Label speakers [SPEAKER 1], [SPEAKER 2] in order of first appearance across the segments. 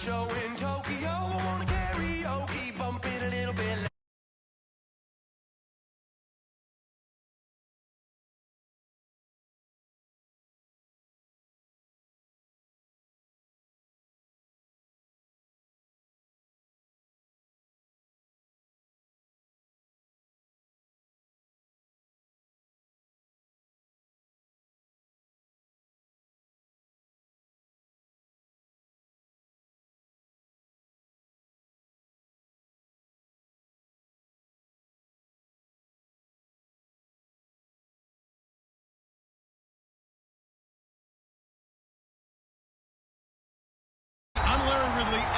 [SPEAKER 1] show in Tokyo. I wanna karaoke, bump it a little bit.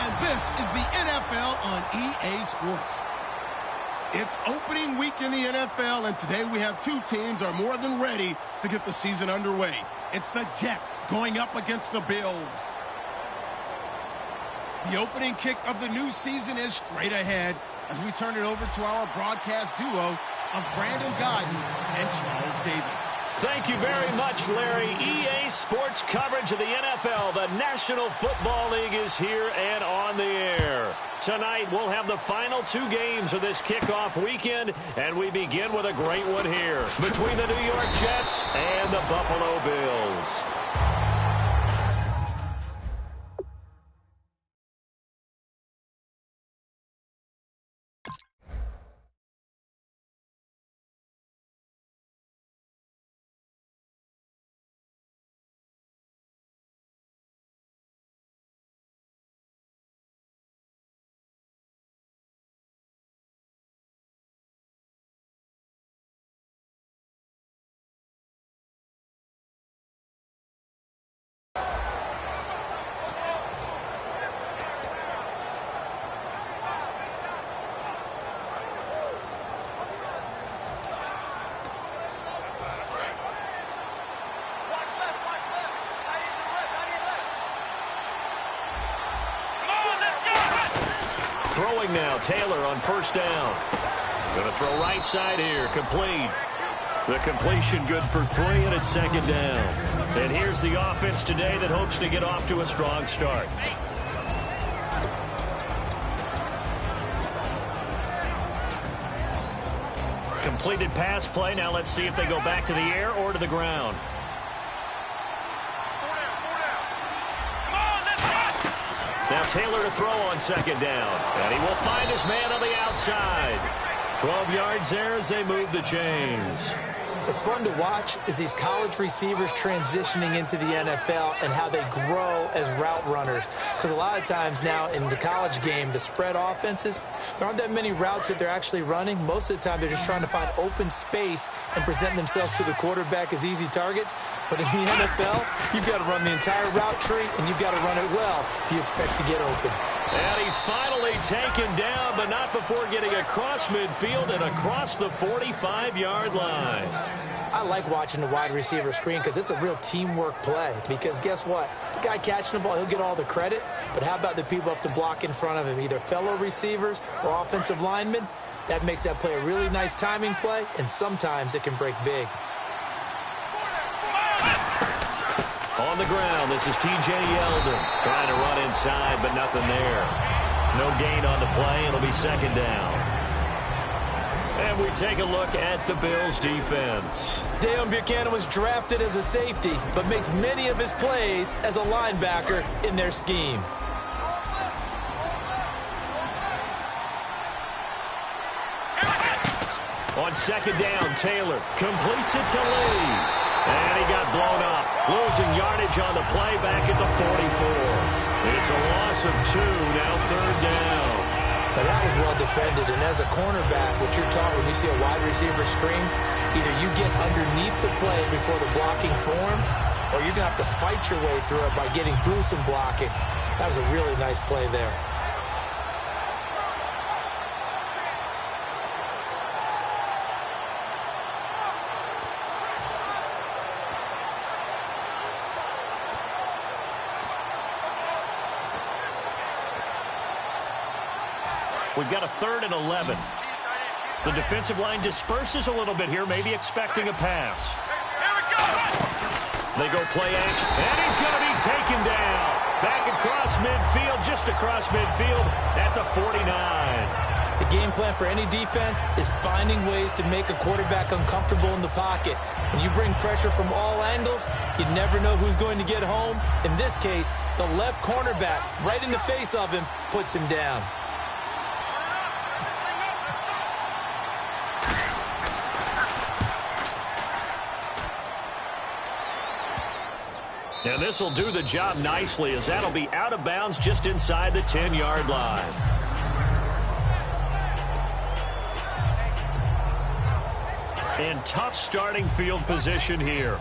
[SPEAKER 2] And this is the NFL on EA Sports. It's opening week in the NFL, and today we have two teams are more than ready to get the season underway. It's the Jets going up against the Bills. The opening kick of the new season is straight ahead as we turn it over to our broadcast duo of Brandon Godden and Charles Davis.
[SPEAKER 3] Thank you very much, Larry. EA Sports coverage of the NFL. The National Football League is here and on the air. Tonight, we'll have the final two games of this kickoff weekend, and we begin with a great one here between the New York Jets and the Buffalo Bills. Throwing now, Taylor on first down. Going to throw right side here, complete. The completion good for 3, and it's second down. And here's the offense today that hopes to get off to a strong start. Completed pass play. Now let's see if they go back to the air or to the ground. Now Taylor to throw on second down. And he will find his man on the outside. 12 yards there as they move the chains.
[SPEAKER 4] What's fun to watch is these college receivers transitioning into the NFL and how they grow as route runners. Because a lot of times now in the college game, the spread offenses, there aren't that many routes that they're actually running. Most of the time, they're just trying to find open space and present themselves to the quarterback as easy targets. But in the NFL, you've got to run the entire route tree, and you've got to run it well if you expect to get open.
[SPEAKER 3] And he's finally taken down, but not before getting across midfield and across the 45-yard line.
[SPEAKER 4] I like watching the wide receiver screen because it's a real teamwork play. Because guess what? The guy catching the ball, he'll get all the credit. But how about the people up to block in front of him, either fellow receivers or offensive linemen? That makes that play a really nice timing play, and sometimes it can break big.
[SPEAKER 3] On the ground, this is T.J. Yeldon trying to run inside, but nothing there. No gain on the play. It'll be second down. And we take a look at the Bills' defense.
[SPEAKER 4] Deion Buchanan was drafted as a safety, but makes many of his plays as a linebacker in their scheme.
[SPEAKER 3] On second down, Taylor completes it to Lee. And he got blown up, losing yardage on the play back at the 44. It's a loss of 2, now third down.
[SPEAKER 4] But that was well defended, and as a cornerback, what you're taught when you see a wide receiver screen, either you get underneath the play before the blocking forms, or you're going to have to fight your way through it by getting through some blocking. That was a really nice play there.
[SPEAKER 3] We've got a 3rd and 11. The defensive line disperses a little bit here, maybe expecting a pass. They go play action, and he's going to be taken down. Back across midfield, just across midfield at the 49.
[SPEAKER 4] The game plan for any defense is finding ways to make a quarterback uncomfortable in the pocket. When you bring pressure from all angles, you never know who's going to get home. In this case, the left cornerback, right in the face of him, puts him down.
[SPEAKER 3] And this will do the job nicely, as that'll be out of bounds just inside the 10-yard line. And tough starting field position here.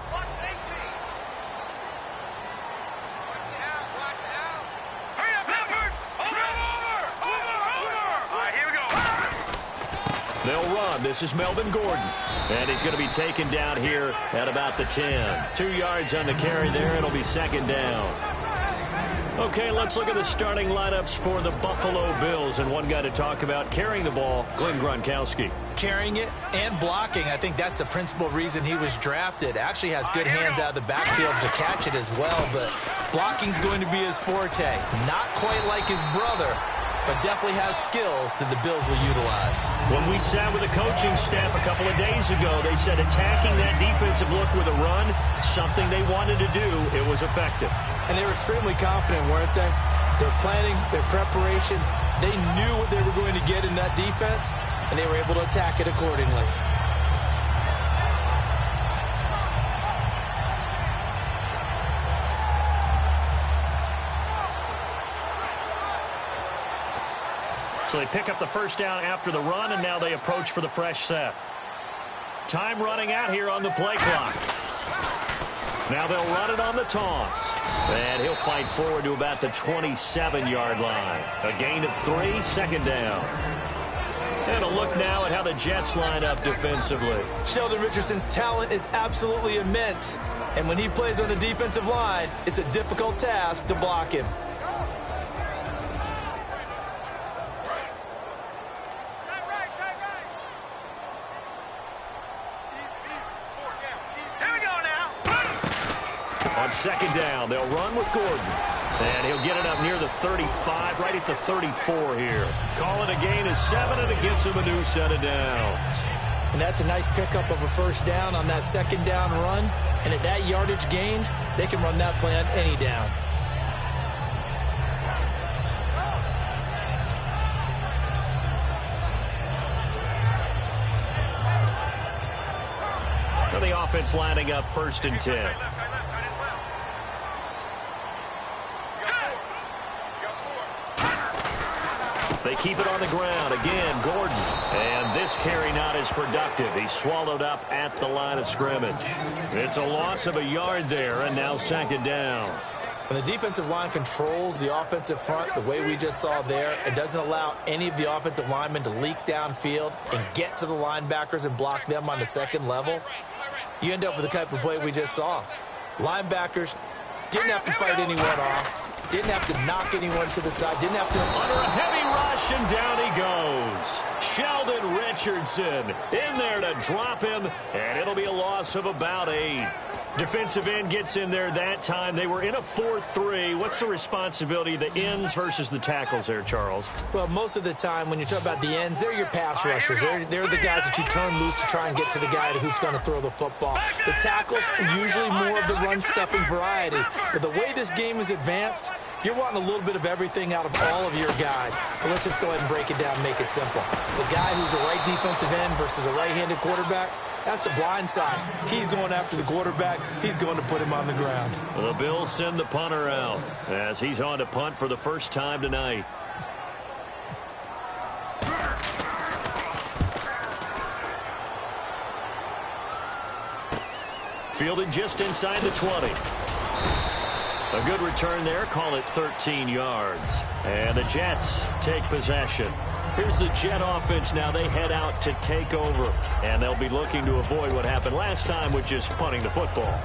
[SPEAKER 3] They'll run. This is Melvin Gordon. And he's going to be taken down here at about the 10. 2 yards on the carry there. It'll be second down. Okay, let's look at the starting lineups for the Buffalo Bills. And one guy to talk about carrying the ball, Glenn Gronkowski.
[SPEAKER 4] Carrying it and blocking. I think that's the principal reason he was drafted. Actually has good hands out of the backfield to catch it as well. But blocking's going to be his forte. Not quite like his brother, but definitely has skills that the Bills will utilize.
[SPEAKER 3] When we sat with the coaching staff a couple of days ago, they said attacking that defensive look with a run, something they wanted to do, it was effective.
[SPEAKER 4] And they were extremely confident, weren't they? Their planning, their preparation, they knew what they were going to get in that defense, and they were able to attack it accordingly.
[SPEAKER 3] So they pick up the first down after the run, and now they approach for the fresh set. Time running out here on the play clock. Now they'll run it on the toss. And he'll fight forward to about the 27-yard line. A gain of 3, second down. And a look now at how the Jets line up defensively.
[SPEAKER 4] Sheldon Richardson's talent is absolutely immense. And when he plays on the defensive line, it's a difficult task to block him.
[SPEAKER 3] On second down, they'll run with Gordon. And he'll get it up near the 35, right at the 34 here. Call it a gain of 7, and it gets him a new set of downs.
[SPEAKER 4] And that's a nice pickup of a first down on that second down run. And at that yardage gained, they can run that play on any down.
[SPEAKER 3] And the offense lining up first and 10. They keep it on the ground. Again, Gordon. And this carry not as productive. He's swallowed up at the line of scrimmage. It's a loss of a yard there, and now second down.
[SPEAKER 4] When the defensive line controls the offensive front the way we just saw there, it doesn't allow any of the offensive linemen to leak downfield and get to the linebackers and block them on the second level. You end up with the type of play we just saw. Linebackers didn't have to fight anyone off. Didn't have to knock anyone to the side. Didn't have to...
[SPEAKER 3] Under a heavy rush, and down he goes. Sheldon Richardson in there to drop him, and it'll be a loss of about 8. Defensive end gets in there that time. They were in a 4-3. What's the responsibility of the ends versus the tackles there, Charles?
[SPEAKER 4] Well, most of the time when you talk about the ends, they're your pass rushers. They're the guys that you turn loose to try and get to the guy who's going to throw the football. The tackles are usually more of the run-stuffing variety. But the way this game is advanced, you're wanting a little bit of everything out of all of your guys. But let's just go ahead and break it down and make it simple. The guy who's a right defensive end versus a right-handed quarterback, that's the blind side. He's going after the quarterback. He's going to put him on the ground.
[SPEAKER 3] The Bills send the punter out as he's on to punt for the first time tonight. Fielded just inside the 20. A good return there. Call it 13 yards. And the Jets take possession. Here's the Jet offense now. They head out to take over, and they'll be looking to avoid what happened last time, which is punting the football.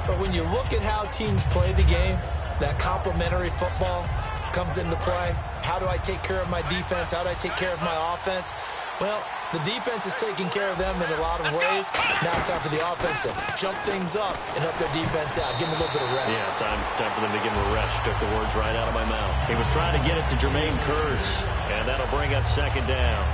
[SPEAKER 4] But when you look at how teams play the game, that complementary football comes into play. How do I take care of my defense? How do I take care of my offense? Well, The defense is taking care of them in a lot of ways. Now it's time for the offense to jump things up and help their defense out. Give them a little bit of rest.
[SPEAKER 3] Yeah, time for them to give him a rest. Took the words right out of my mouth. He was trying to get it to Jermaine Kearse, and that'll bring up second down.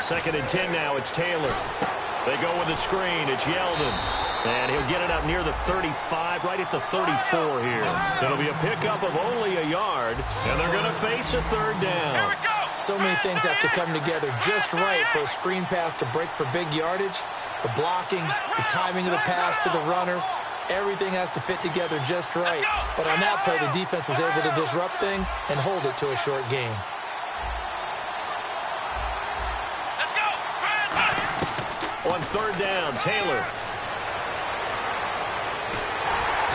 [SPEAKER 3] Second and 10 now. It's Taylor. They go with a screen. It's Yeldon. And he'll get it up near the 35, right at the 34 here. It'll be a pickup of only a yard, and they're going to face a third down.
[SPEAKER 4] So many things have to come together just right for a screen pass to break for big yardage. The blocking, the timing of the pass to the runner, everything has to fit together just right. But on that play, the defense was able to disrupt things and hold it to a short game.
[SPEAKER 3] On third down, Taylor.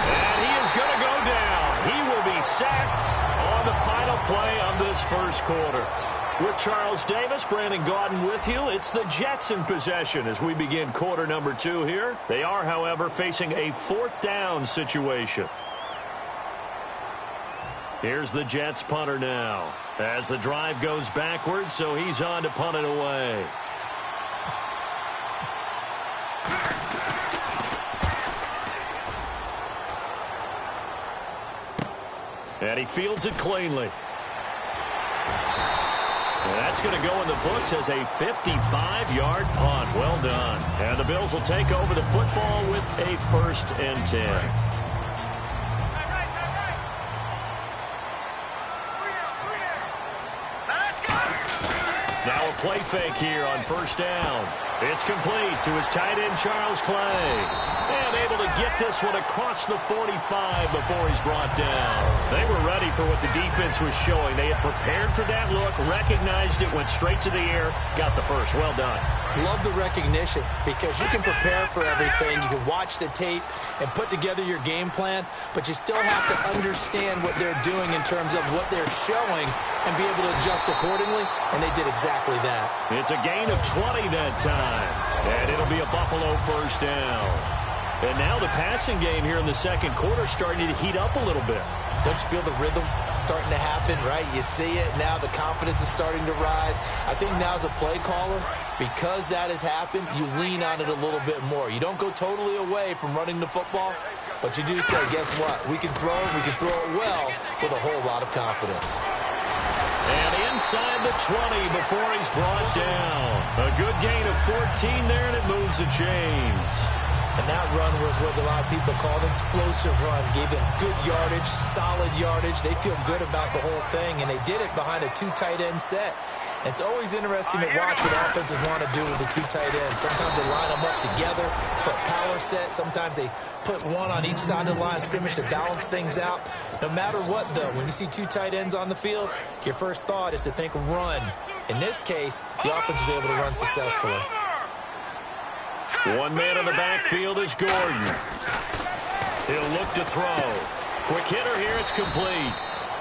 [SPEAKER 3] And he is going to go down. He will be sacked on the final play of this first quarter. With Charles Davis, Brandon Gaudin with you. It's the Jets in possession as we begin quarter number 2 here. They are, however, facing a fourth down situation. Here's the Jets punter now as the drive goes backwards, so he's on to punt it away. And he fields it cleanly. And that's going to go in the books as a 55-yard punt. Well done. And the Bills will take over the football with a 1st and 10. Now a play fake here on first down. It's complete to his tight end, Charles Clay. And able to get this one across the 45 before he's brought down. They were ready for what the defense was showing. They had prepared for that look, recognized it, went straight to the air, got the first. Well done.
[SPEAKER 4] Love the recognition because you can prepare for everything. You can watch the tape and put together your game plan, but you still have to understand what they're doing in terms of what they're showing and be able to adjust accordingly, and they did exactly that.
[SPEAKER 3] It's a gain of 20 that time, and it'll be a Buffalo first down. And now the passing game here in the second quarter starting to heat up a little bit.
[SPEAKER 4] Don't you feel the rhythm starting to happen, right? You see it now. The confidence is starting to rise. I think now as a play caller, because that has happened, you lean on it a little bit more. You don't go totally away from running the football, but you do say, guess what? We can throw it well with a whole lot of confidence.
[SPEAKER 3] And inside the 20 before he's brought down. A good gain of 14 there, and it moves the chains.
[SPEAKER 4] And that run was what a lot of people call an explosive run. Gave them good yardage, solid yardage. They feel good about the whole thing, and they did it behind a 2 tight end set. And it's always interesting to watch what offenses want to do with the 2 tight ends. Sometimes they line them up together for a power set. Sometimes they put one on each side of the line of scrimmage to balance things out. No matter what, though, when you see 2 tight ends on the field, your first thought is to think run. In this case, the offense was able to run successfully.
[SPEAKER 3] One man in the backfield is Gordon. He'll look to throw. Quick hitter here, it's complete.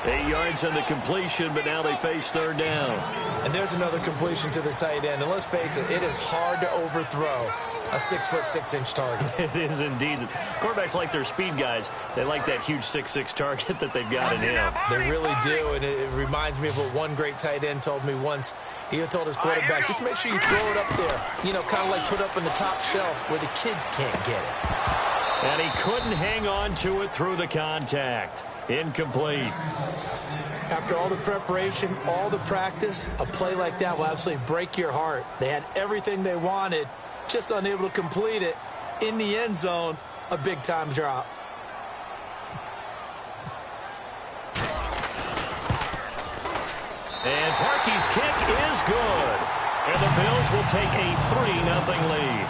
[SPEAKER 3] 8 yards on the completion, but now they face third down.
[SPEAKER 4] And there's another completion to the tight end. And let's face it, it is hard to overthrow a 6'6" target.
[SPEAKER 3] It is indeed. Quarterbacks like their speed guys. They like that huge 6'6" target that they've got in him.
[SPEAKER 4] They really do, and it reminds me of what one great tight end told me once. He told his quarterback, just make sure you throw it up there, you know, kind of like put up on the top shelf where the kids can't get it.
[SPEAKER 3] And he couldn't hang on to it through the contact. Incomplete.
[SPEAKER 4] After all the preparation, all the practice, a play like that will absolutely break your heart. They had everything they wanted, just unable to complete it. In the end zone, a big-time drop.
[SPEAKER 3] And Parkey's kick is good. And the Bills will take a 3-0 lead.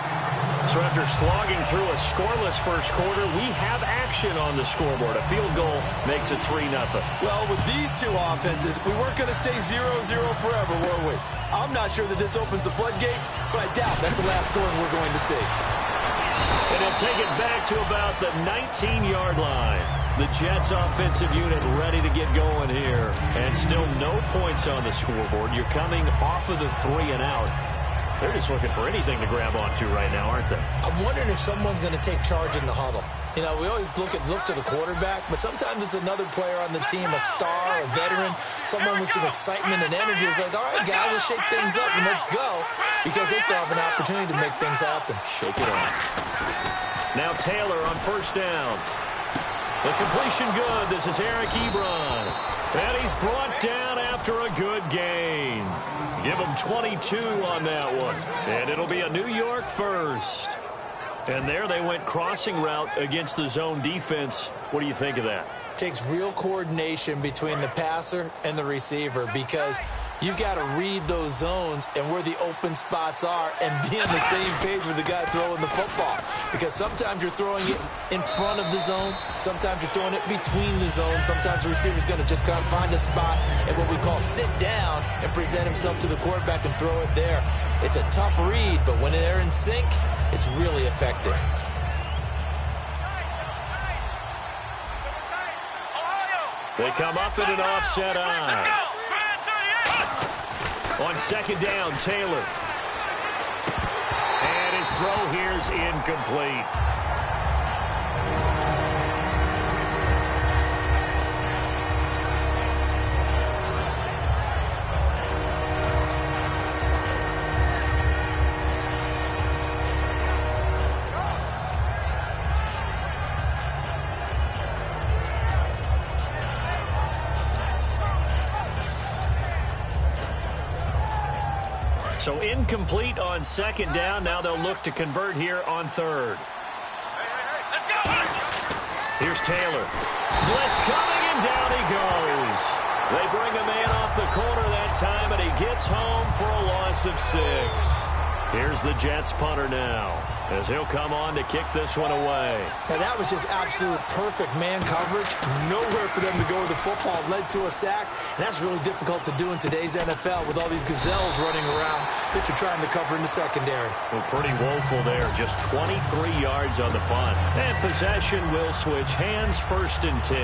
[SPEAKER 3] So after slogging through a scoreless first quarter, we have action on the scoreboard. A field goal makes it 3-0.
[SPEAKER 4] Well, with these two offenses, we weren't going to stay 0-0 forever, were we? I'm not sure that this opens the floodgates, but I doubt that's the last scoring we're going to see.
[SPEAKER 3] And he'll take it back to about the 19-yard line. The Jets offensive unit ready to get going here. And still no points on the scoreboard. You're coming off of the 3 and out. They're just looking for anything to grab onto right now, aren't they?
[SPEAKER 4] I'm wondering if someone's going to take charge in the huddle. You know, we always look to the quarterback, but sometimes it's another player on the team, a star, a veteran, someone with some excitement and energy. It's like, all right, guys, let's shake things up and let's go, because they still have an opportunity to make things happen.
[SPEAKER 3] Shake it up. Now Taylor on first down. The completion good. This is Eric Ebron. And he's brought down after a good gain. Give him 22 on that one. And it'll be a New York first. And there they went crossing route against the zone defense. What do you think of that?
[SPEAKER 4] Takes real coordination between the passer and the receiver, because you've got to read those zones and where the open spots are and be on the same page with the guy throwing the football. Because sometimes you're throwing it in front of the zone. Sometimes you're throwing it between the zones. Sometimes the receiver's going to just kind of find a spot and what we call sit down and present himself to the quarterback and throw it there. It's a tough read, but when they're in sync, it's really effective.
[SPEAKER 3] They come up in an offset eye. On second down, Taylor. And his throw here's incomplete. So incomplete on second down. Now they'll look to convert here on third. Here's Taylor. Blitz coming, and down he goes. They bring a man off the corner that time, and he gets home for a loss of 6. Here's the Jets punter now, as he'll come on to kick this one away.
[SPEAKER 4] Now that was just absolute perfect man coverage. Nowhere for them to go with the football. Led to a sack, and that's really difficult to do in today's NFL with all these gazelles running around that you're trying to cover in the secondary.
[SPEAKER 3] Well, pretty woeful there. Just 23 yards on the punt. And possession will switch hands, 1st and 10.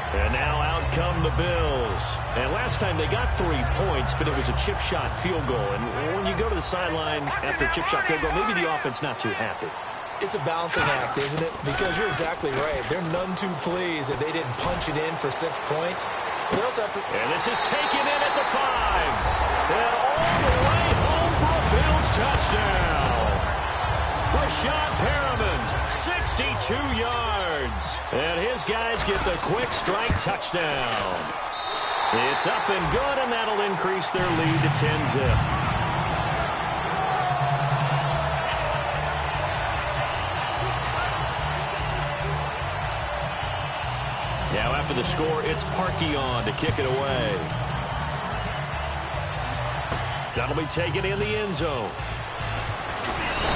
[SPEAKER 3] And now out come the Bills. And last time they got 3 points, but it was a chip shot field goal. And when you go to the sideline after a chip shot field goal, maybe the offense not too happy.
[SPEAKER 4] It's a balancing act, isn't it? Because you're exactly right. They're none too pleased that they didn't punch it in for 6 points. But they also have to...
[SPEAKER 3] And this is taken in at the 5. And all the way home for a Bills touchdown. Rashad Perriman, 62 yards. And his guys get the quick strike touchdown. It's up and good, and that'll increase their lead to 10-zip. Now after the score, it's Parkey on to kick it away. That'll be taken in the end zone.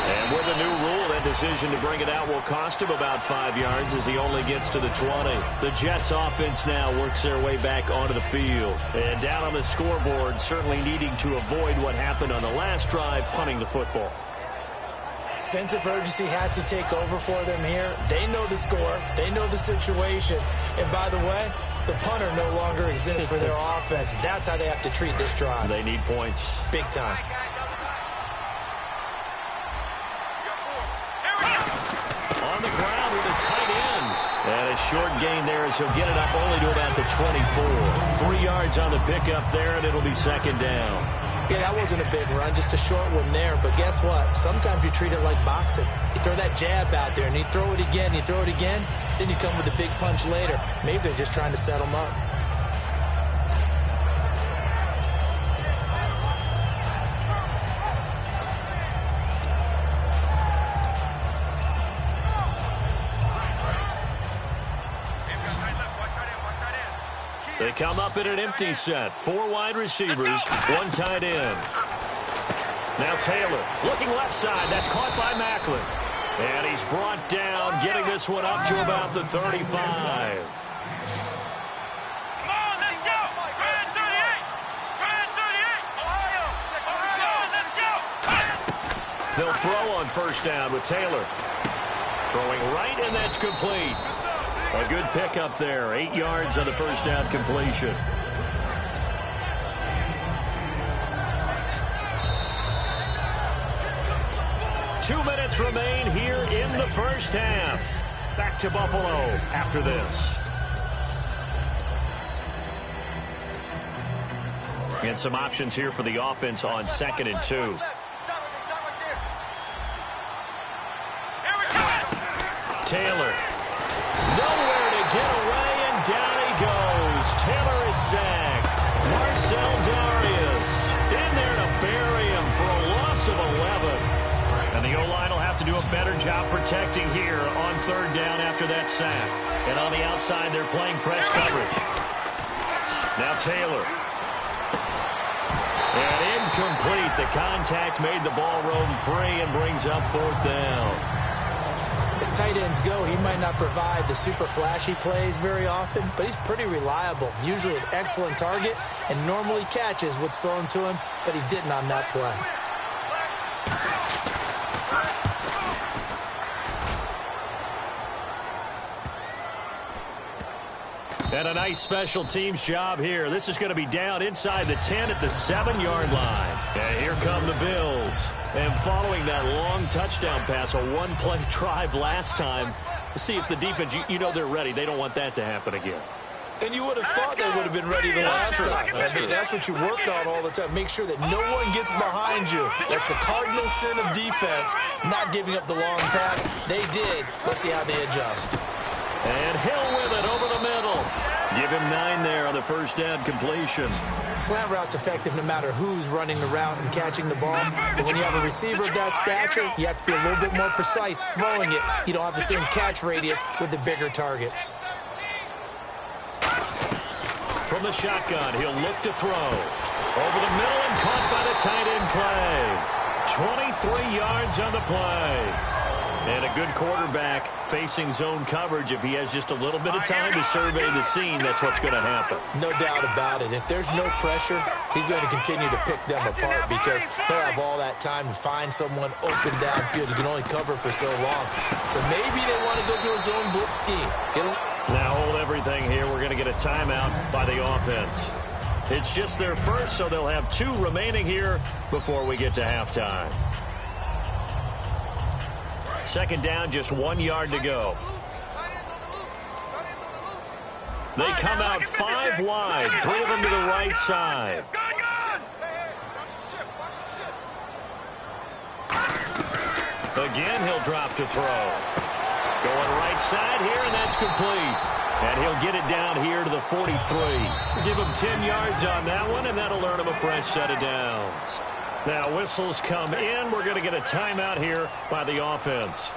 [SPEAKER 3] And with a new rule, that decision to bring it out will cost him about 5 yards as he only gets to the 20. The Jets offense now works their way back onto the field. And down on the scoreboard, certainly needing to avoid what happened on the last drive, punting the football.
[SPEAKER 4] Sense of urgency has to take over for them here. They know the score. They know the situation. And by the way, the punter no longer exists for their offense. That's how they have to treat this drive.
[SPEAKER 3] They need points.
[SPEAKER 4] Big time.
[SPEAKER 3] On the ground with a tight end. And a short gain there as he'll get it up only to about the 24. 3 yards on the pickup there, and it'll be second down.
[SPEAKER 4] Yeah, that wasn't a big run, just a short one there. But guess what? Sometimes you treat it like boxing. You throw that jab out there, and you throw it again, then you come with a big punch later. Maybe they're just trying to set them up.
[SPEAKER 3] They come up in an empty set. 4 wide receivers, 1 tight end. Now Taylor looking left side. That's caught by Macklin. And he's brought down, getting this one up to about the 35. They'll throw on first down with Taylor. Throwing right, and that's complete. A good pickup there. 8 yards on the first down completion. Two minutes remain here in the first half. Back to Buffalo after this. And some options here for the offense on 2nd and 2. Taylor. Nowhere to get away, and down he goes. Taylor is sacked. Marcel Darius in there to bury him for a loss of 11. And the O-line will have to do a better job protecting here on 3rd down after that sack. And on the outside, they're playing press coverage. Now Taylor. And incomplete. The contact made the ball roam free and brings up 4th down.
[SPEAKER 4] As tight ends go, he might not provide the super flashy plays very often, but he's pretty reliable. Usually an excellent target and normally catches what's thrown to him, but he didn't on that play.
[SPEAKER 3] And a nice special teams job here. This is going to be down inside the 10 at the 7-yard line. And here come the Bills. And following that long touchdown pass, a one-play drive last time, to see if the defense, you know they're ready. They don't want that to happen again.
[SPEAKER 4] And you would have thought they would have been ready the last time. I mean, that's what you work on all the time. Make sure that no one gets behind you. That's the cardinal sin of defense, not giving up the long pass. They did. Let's see how they adjust.
[SPEAKER 3] And Hill with it over the middle. Give him 9 there on the first down completion.
[SPEAKER 4] Slant route's effective no matter who's running the route and catching the ball. But when you have a receiver of that stature, you have to be a little bit more precise throwing it. You don't have the same catch radius with the bigger targets.
[SPEAKER 3] From the shotgun, he'll look to throw. Over the middle and caught by the tight end play. 23 yards on the play. And a good quarterback facing zone coverage. If he has just a little bit of time to survey the scene, that's what's going to happen.
[SPEAKER 4] No doubt about it. If there's no pressure, he's going to continue to pick them apart because he'll have all that time to find someone open downfield. He can only cover for so long. So maybe they want to go to a zone blitz scheme.
[SPEAKER 3] Now hold everything here. We're going to get a timeout by the offense. It's just their first, so they'll have 2 remaining here before we get to halftime. 2nd down, just 1 yard to go. They come out 5 wide, 3 of them to the right side. Again, he'll drop to throw. Going right side here, and that's complete. And he'll get it down here to the 43. Give him 10 yards on that one, and that'll earn him a fresh set of downs. Now whistles come in. We're going to get a timeout here by the offense.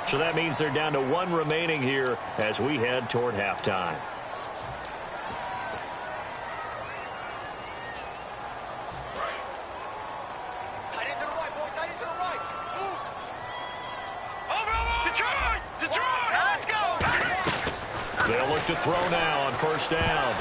[SPEAKER 3] So that means they're down to 1 remaining here as we head toward halftime. They'll look to throw now on 1st down.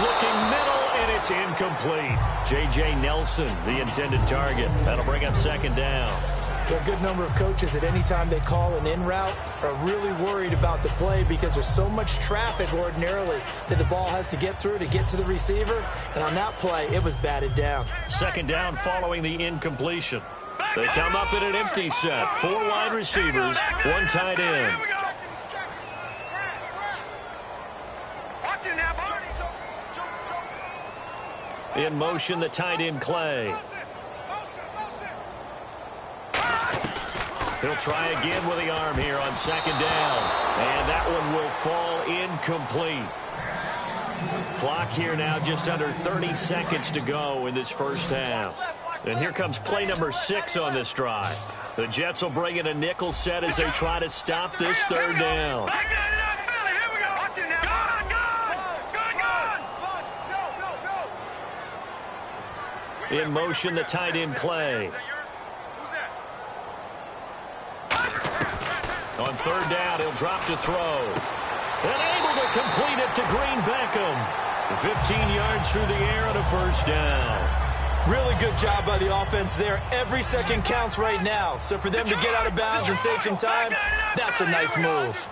[SPEAKER 3] Looking middle, and it's incomplete. J.J. Nelson, the intended target. That'll bring up 2nd down.
[SPEAKER 4] There are a good number of coaches at any time they call an in route are really worried about the play because there's so much traffic ordinarily that the ball has to get through to get to the receiver. And on that play, it was batted down.
[SPEAKER 3] 2nd down following the incompletion. They come up in an empty set. 4 wide receivers, 1 tight end. In motion, the tight end, Clay. He'll try again with the arm here on 2nd down. And that one will fall incomplete. Clock here now just under 30 seconds to go in this first half. And here comes play number 6 on this drive. The Jets will bring in a nickel set as they try to stop this 3rd down. In motion, the tight end, Clay. On 3rd down, he'll drop to throw. And able to complete it to Green Beckham. 15 yards through the air on a 1st down.
[SPEAKER 4] Really good job by the offense there. Every second counts right now. So for them to get out of bounds and save some time, that's a nice move.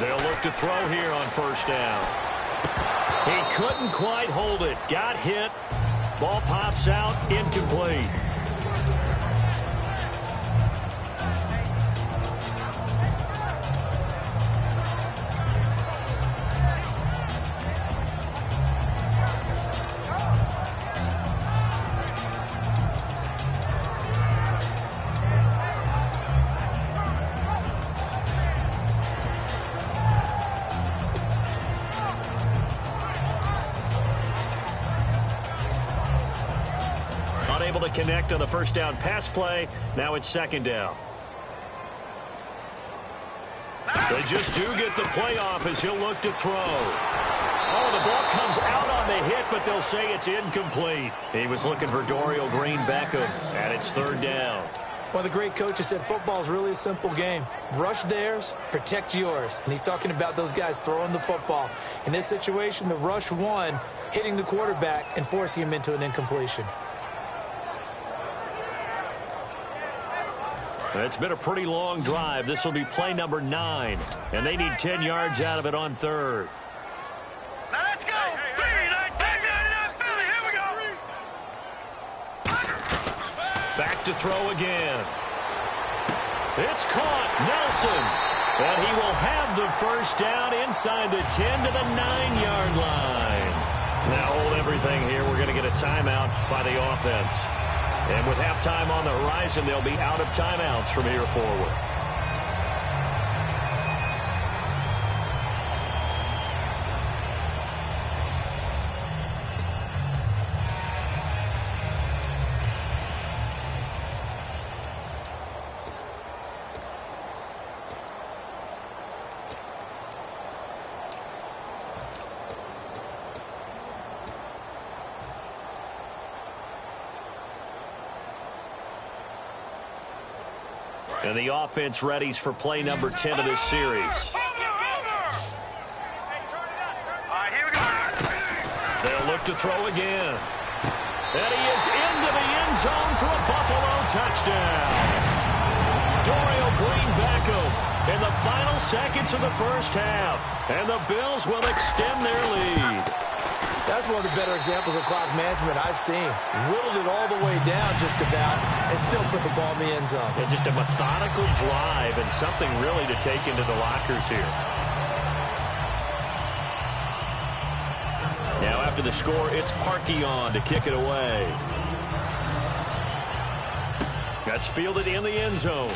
[SPEAKER 3] They'll look to throw here on first down. He couldn't quite hold it. Got hit. Ball pops out. Incomplete. Unable to connect on the first down pass play. Now it's second down. They just do get the playoff as he'll look to throw. Oh, the ball comes out on the hit, but they'll say it's incomplete. He was looking for Dorial Green-Beckham, and it's third down.
[SPEAKER 4] One of the great coaches said football is really a simple game. Rush theirs, protect yours. And he's talking about those guys throwing the football. In this situation, the rush won, hitting the quarterback and forcing him into an incompletion.
[SPEAKER 3] It's been a pretty long drive. This will be play number 9, and they need 10 yards out of it on third.
[SPEAKER 1] Now let's go. Here we go.
[SPEAKER 3] Back to throw again. It's caught. Nelson. And he will have the first down inside the 10 to the 9-yard line. Now hold everything here. We're going to get a timeout by the offense. And with halftime on the horizon, they'll be out of timeouts from here forward. And the offense readies for play number 10 of this series. They'll look to throw again. And he is into the end zone for a Buffalo touchdown. Dorial Green-Beckham in the final seconds of the first half. And the Bills will extend their lead.
[SPEAKER 4] That's one of the better examples of clock management I've seen. Whittled it all the way down just about and still put the ball in the end zone.
[SPEAKER 3] Yeah, just a methodical drive and something really to take into the lockers here. Now after the score, it's Parkey on to kick it away. That's fielded in the end zone.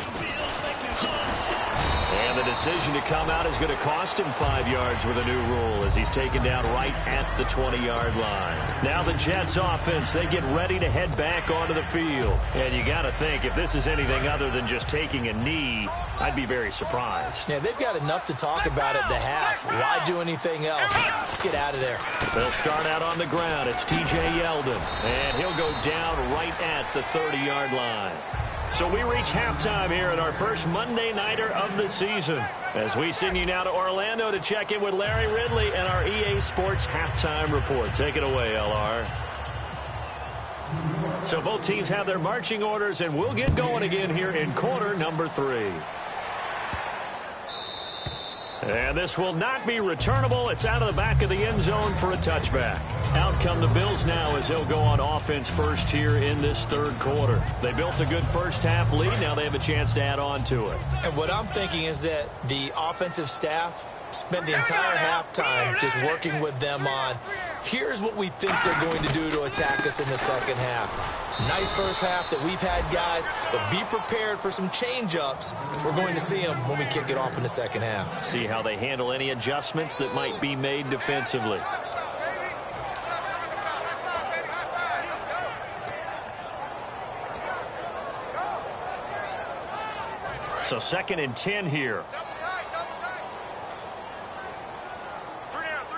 [SPEAKER 3] And the decision to come out is going to cost him 5 yards with a new rule as he's taken down right at the 20-yard line. Now the Jets offense, they get ready to head back onto the field. And you got to think, if this is anything other than just taking a knee, I'd be very surprised.
[SPEAKER 4] Yeah, they've got enough to talk about at the half. Why do anything else? Just get out of there.
[SPEAKER 3] They'll start out on the ground. It's T.J. Yeldon. And he'll go down right at the 30-yard line. So we reach halftime here in our first Monday Nighter of the season as we send you now to Orlando to check in with Larry Ridley and our EA Sports Halftime Report. Take it away, LR. So both teams have their marching orders, and we'll get going again here in quarter number 3. And this will not be returnable. It's out of the back of the end zone for a touchback. Out come the Bills now as they'll go on offense first here in this third quarter. They built a good first half lead. Now they have a chance to add on to it.
[SPEAKER 4] And what I'm thinking is that the offensive staff spent the entire halftime just working with them on, here's what we think they're going to do to attack us in the second half. Nice first half that we've had, guys, but be prepared for some change-ups. We're going to see them when we kick it off in the second half.
[SPEAKER 3] See how they handle any adjustments that might be made defensively. So 2nd and 10 here.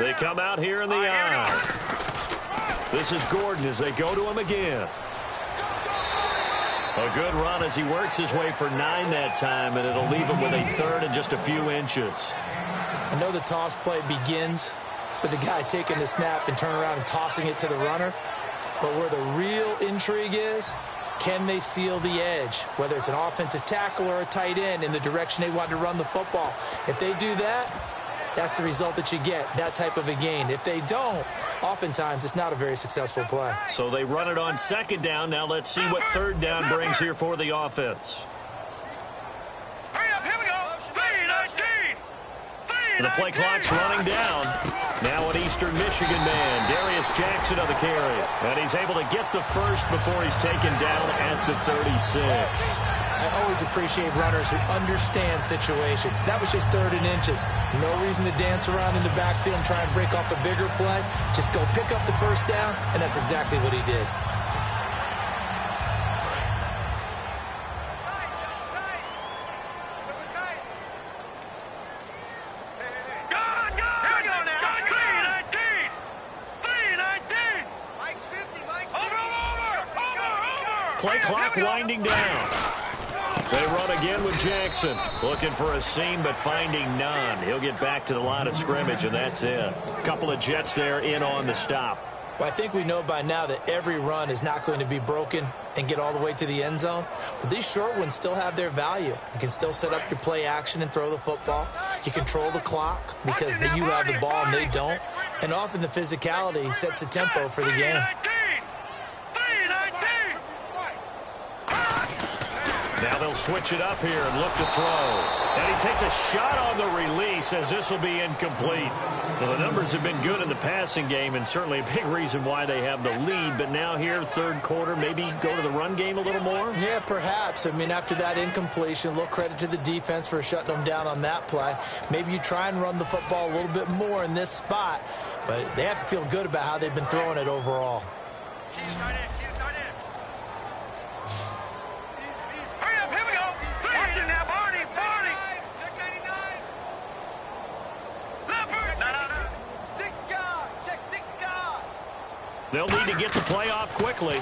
[SPEAKER 3] They come out here in the eye. This is Gordon as they go to him again. A good run as he works his way for 9 that time, and it'll leave him with a 3rd and just a few inches.
[SPEAKER 4] I know the toss play begins with the guy taking the snap and turn around and tossing it to the runner. But where the real intrigue is, can they seal the edge, whether it's an offensive tackle or a tight end, in the direction they want to run the football? If they do that, that's the result that you get, that type of a gain. If they don't, oftentimes it's not a very successful play.
[SPEAKER 3] So they run it on second down. Now let's see what third down brings here for the offense.
[SPEAKER 1] Hurry up, here we go. 3-19.
[SPEAKER 3] The play clock's running down. Now an Eastern Michigan man, Darius Jackson on the carry. And he's able to get the first before he's taken down at the 36.
[SPEAKER 4] I always appreciate runners who understand situations. That was just 3rd and inches. No reason to dance around in the backfield and try and break off a bigger play. Just go pick up the first down, and that's exactly what he did.
[SPEAKER 3] Play clock winding down. They run again with Jackson. Looking for a seam, but finding none. He'll get back to the line of scrimmage, and that's it. A couple of Jets there in on the stop.
[SPEAKER 4] Well, I think we know by now that every run is not going to be broken and get all the way to the end zone. But these short ones still have their value. You can still set up your play action and throw the football. You control the clock because you have the ball and they don't. And often the physicality sets the tempo for the game.
[SPEAKER 3] Now they'll switch it up here and look to throw. And he takes a shot on the release as this will be incomplete. Well, the numbers have been good in the passing game and certainly a big reason why they have the lead. But now here, third quarter, maybe go to the run game a little more?
[SPEAKER 4] Yeah, perhaps. I mean, after that incompletion, a little credit to the defense for shutting them down on that play. Maybe you try and run the football a little bit more in this spot. But they have to feel good about how they've been throwing it overall.
[SPEAKER 3] They'll need to get the play off quickly.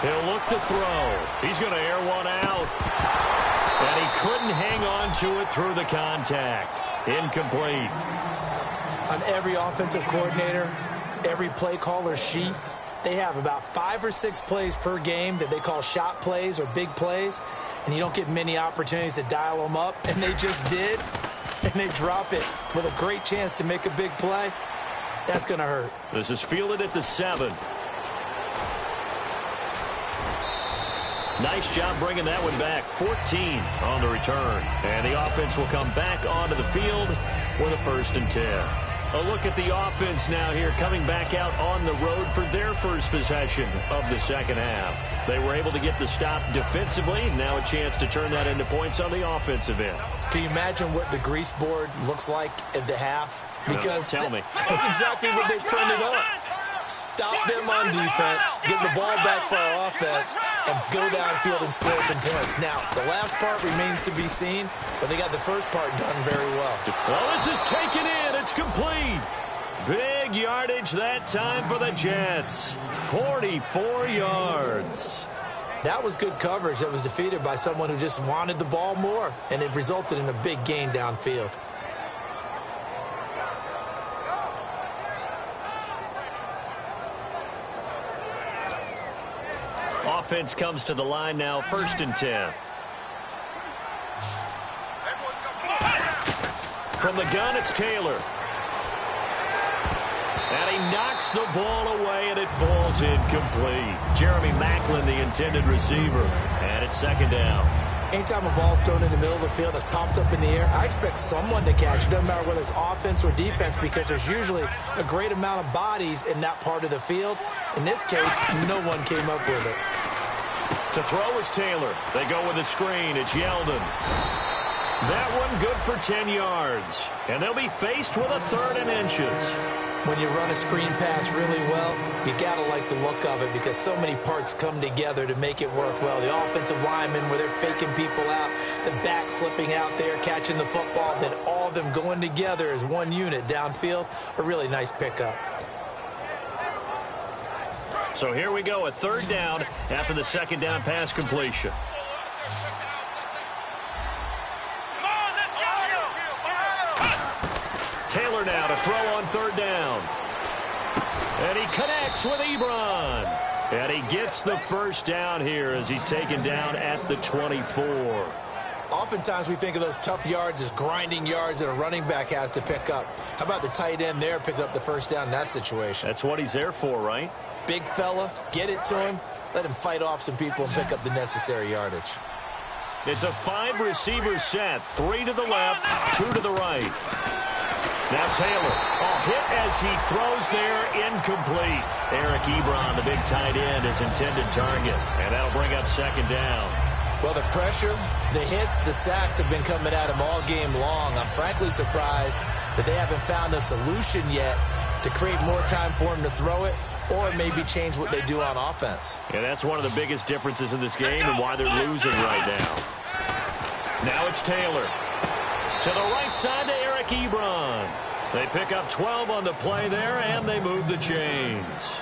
[SPEAKER 3] He'll look to throw. He's going to air one out. And he couldn't hang on to it through the contact. Incomplete.
[SPEAKER 4] On every offensive coordinator, every play caller sheet, they have about 5 or 6 plays per game that they call shot plays or big plays. And you don't get many opportunities to dial them up. And they just did. And they drop it with a great chance to make a big play. That's going to hurt.
[SPEAKER 3] This is fielded at the 7. Nice job bringing that one back. 14 on the return. And the offense will come back onto the field with a 1st and 10. A look at the offense now here, coming back out on the road for their first possession of the second half. They were able to get the stop defensively. Now a chance to turn that into points on the offensive end.
[SPEAKER 4] Can you imagine what the grease board looks like at the half? Because
[SPEAKER 3] no, tell me.
[SPEAKER 4] That's exactly what they printed up. Stop them on defense, get the ball back for our offense, and go downfield and score some points. Now, the last part remains to be seen, but they got the first part done very well.
[SPEAKER 3] Well, this is taken in. It's complete. Big yardage that time for the Jets. 44 yards.
[SPEAKER 4] That was good coverage that was defeated by someone who just wanted the ball more, and it resulted in a big gain downfield.
[SPEAKER 3] Offense comes to the line now, 1st and 10. From the gun, it's Taylor. And he knocks the ball away, and it falls incomplete. Jeremy Maclin, the intended receiver. And it's 2nd down.
[SPEAKER 4] Anytime a ball's thrown in the middle of the field that's popped up in the air, I expect someone to catch it. Doesn't matter whether it's offense or defense, because there's usually a great amount of bodies in that part of the field. In this case, no one came up with it.
[SPEAKER 3] To throw is Taylor. They go with a screen. It's Yeldon. That one good for 10 yards. And they'll be faced with a 3rd and inches.
[SPEAKER 4] When you run a screen pass really well, you got to like the look of it because so many parts come together to make it work well. The offensive linemen where they're faking people out, the back slipping out there, catching the football, then all of them going together as one unit downfield. A really nice pickup.
[SPEAKER 3] So here we go, a 3rd down after the 2nd down pass completion. Taylor now to throw on 3rd down. And he connects with Ebron. And he gets the 1st down here as he's taken down at the 24.
[SPEAKER 4] Oftentimes we think of those tough yards as grinding yards that a running back has to pick up. How about the tight end there picking up the first down in that situation?
[SPEAKER 3] That's what he's there for, right?
[SPEAKER 4] Big fella, get it to him, let him fight off some people and pick up the necessary yardage.
[SPEAKER 3] It's a 5-receiver set. 3 to the left, 2 to the right. Now Taylor, hit as he throws there, incomplete. Eric Ebron, the big tight end, his intended target. And that'll bring up second down.
[SPEAKER 4] Well, the pressure, the hits, the sacks have been coming at him all game long. I'm frankly surprised that they haven't found a solution yet to create more time for him to throw it or maybe change what they do on offense.
[SPEAKER 3] Yeah, that's one of the biggest differences in this game and why they're losing right now. Now it's Taylor. To the right side to Eric Ebron. They pick up 12 on the play there, and they move the chains.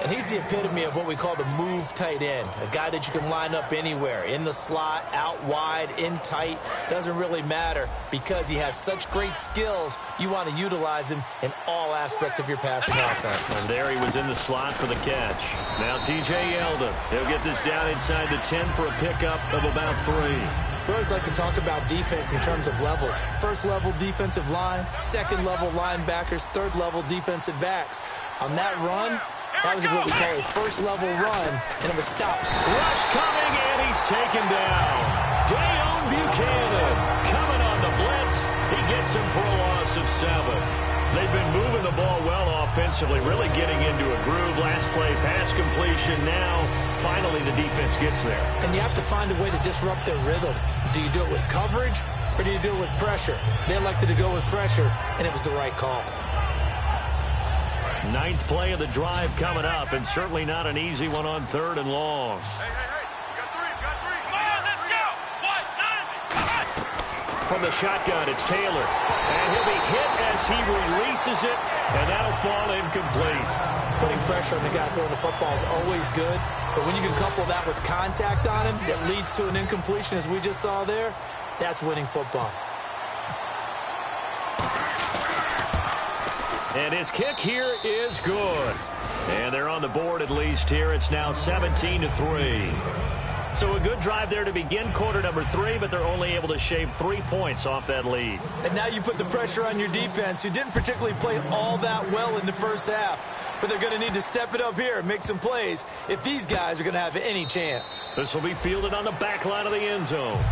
[SPEAKER 4] And he's the epitome of what we call the move tight end, a guy that you can line up anywhere, in the slot, out wide, in tight, doesn't really matter because he has such great skills. You want to utilize him in all aspects of your passing offense.
[SPEAKER 3] And there he was in the slot for the catch. Now T.J. Yeldon. He'll get this down inside the 10 for a pickup of about 3.
[SPEAKER 4] We always like to talk about defense in terms of levels. First level defensive line, second level linebackers, third level defensive backs. On that run, that was what we call a first level run, and it was stopped.
[SPEAKER 3] Rush coming, and he's taken down. Dayon Buchanan coming on the blitz. He gets him for a loss of 7. They've been moving the ball well offensively, really getting into a groove. Last play, pass completion. Now, finally, the defense gets there. And
[SPEAKER 4] you have to find a way to disrupt their rhythm. Do you do it with coverage, or do you do it with pressure? They elected to go with pressure, and it was the right call.
[SPEAKER 3] 9th play of the drive coming up, and certainly not an easy one on 3rd and long.
[SPEAKER 1] Hey, got 3. Come on, let's go. 1, 9,
[SPEAKER 3] From the shotgun, it's Taylor. And he'll be hit as he releases it, and that'll fall incomplete.
[SPEAKER 4] Putting pressure on the guy throwing the football is always good, but when you can couple that with contact on him that leads to an incompletion, as we just saw there, that's winning football.
[SPEAKER 3] And his kick here is good. And they're on the board at least here. It's now 17-3. So a good drive there to begin quarter number 3, but they're only able to shave 3 points off that lead.
[SPEAKER 4] And now you put the pressure on your defense, who didn't particularly play all that well in the first half. But they're going to need to step it up here and make some plays if these guys are going to have any chance.
[SPEAKER 3] This will be fielded on the back line of the end zone.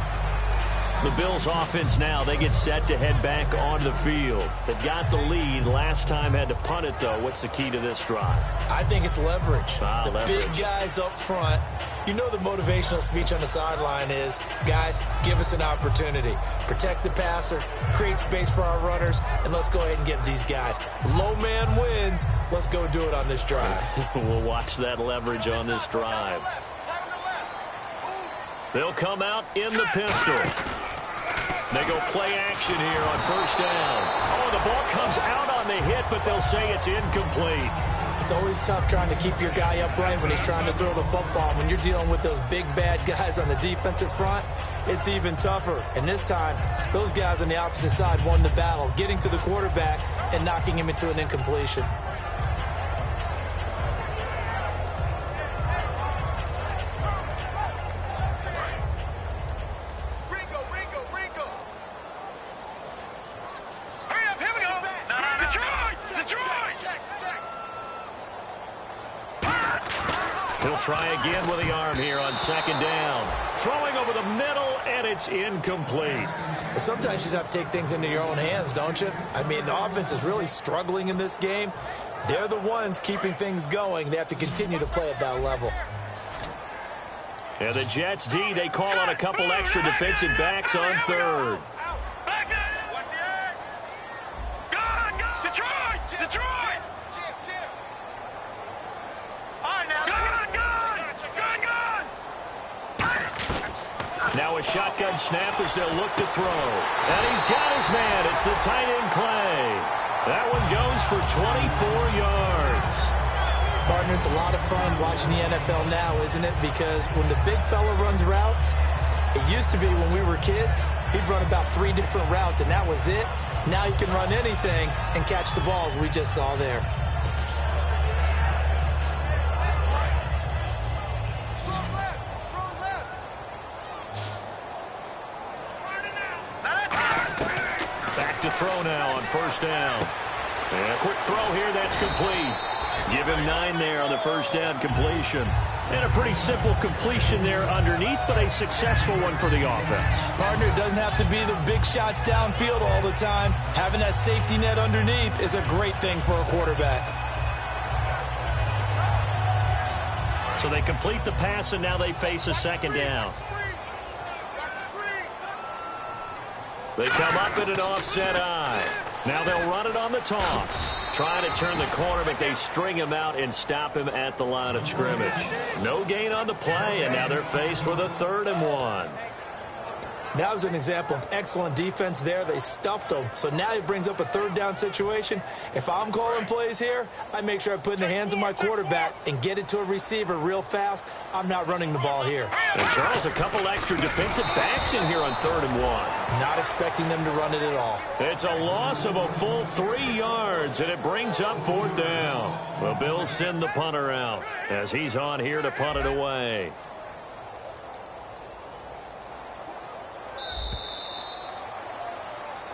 [SPEAKER 3] The Bills offense now, they get set to head back onto the field. They've got the lead. Last time had to punt it, though. What's the key to this drive?
[SPEAKER 4] I think it's leverage.
[SPEAKER 3] Leverage.
[SPEAKER 4] Big guys up front. You know the motivational speech on the sideline is, guys, give us an opportunity. Protect the passer, create space for our runners, and let's go ahead and get these guys. Low man wins. Let's go do it on this drive.
[SPEAKER 3] We'll watch that leverage on this drive. They'll come out in the pistol. They go play action here on first down. Oh, the ball comes out on the hit, but they'll say it's incomplete.
[SPEAKER 4] It's always tough trying to keep your guy upright when he's trying to throw the football. When you're dealing with those big, bad guys on the defensive front, it's even tougher. And this time, those guys on the opposite side won the battle, getting to the quarterback and knocking him into an incompletion.
[SPEAKER 3] He'll try again with the arm here on second down. Throwing over the middle, and it's incomplete.
[SPEAKER 4] Sometimes you just have to take things into your own hands, don't you? I mean, the offense is really struggling in this game. They're the ones keeping things going. They have to continue to play at that level.
[SPEAKER 3] And the Jets D, they call on a couple extra defensive backs on 3rd. Now a shotgun snap as they'll look to throw. And he's got his man. It's the tight end Clay. That one goes for 24 yards.
[SPEAKER 4] Partner, it's a lot of fun watching the NFL now, isn't it? Because when the big fella runs routes, it used to be when we were kids, he'd run about 3 different routes, and that was it. Now he can run anything and catch the balls we just saw there.
[SPEAKER 3] throw now on first down. And a quick throw here, that's complete. Give him 9 there on the first down completion. And a pretty simple completion there underneath, but a successful one for the offense.
[SPEAKER 4] Partner, it doesn't have to be the big shots downfield all the time. Having that safety net underneath is a great thing for a quarterback.
[SPEAKER 3] So they complete the pass, and now they face a second down. They come up in an offset eye. Now they'll run it on the toss. Trying to turn the corner, but they string him out and stop him at the line of scrimmage. No gain on the play, and now they're faced with a 3rd and 1.
[SPEAKER 4] That was an example of excellent defense there. They stuffed him. So now it brings up a 3rd down situation. If I'm calling plays here, I make sure I put it in the hands of my quarterback and get it to a receiver real fast. I'm not running the ball here.
[SPEAKER 3] And Charles, a couple extra defensive backs in here on 3rd and 1.
[SPEAKER 4] Not expecting them to run it at all.
[SPEAKER 3] It's a loss of a full 3 yards, and it brings up 4th down. The Bills send the punter out as he's on here to punt it away.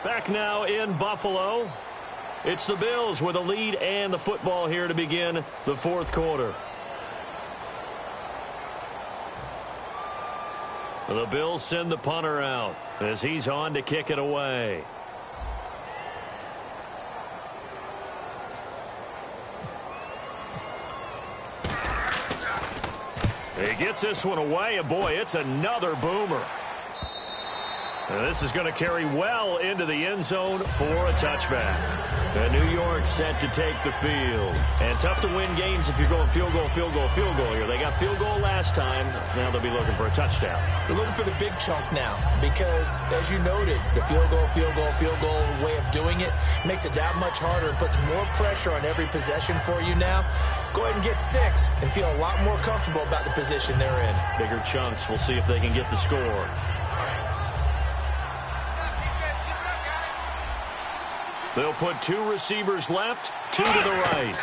[SPEAKER 3] Back now in Buffalo. It's the Bills with a lead and the football here to begin the 4th quarter. The Bills send the punter out as he's on to kick it away. He gets this one away, and boy, it's another boomer. And this is going to carry well into the end zone for a touchback. And New York set to take the field. And tough to win games if you're going field goal, field goal, field goal here. They got field goal last time. Now they'll be looking for a touchdown.
[SPEAKER 4] They're looking for the big chunk now because, as you noted, the field goal way of doing it makes it that much harder and puts more pressure on every possession for you now. Go ahead and get 6 and feel a lot more comfortable about the position they're in.
[SPEAKER 3] Bigger chunks. We'll see if they can get the score. They'll put 2 receivers left, 2 to the right.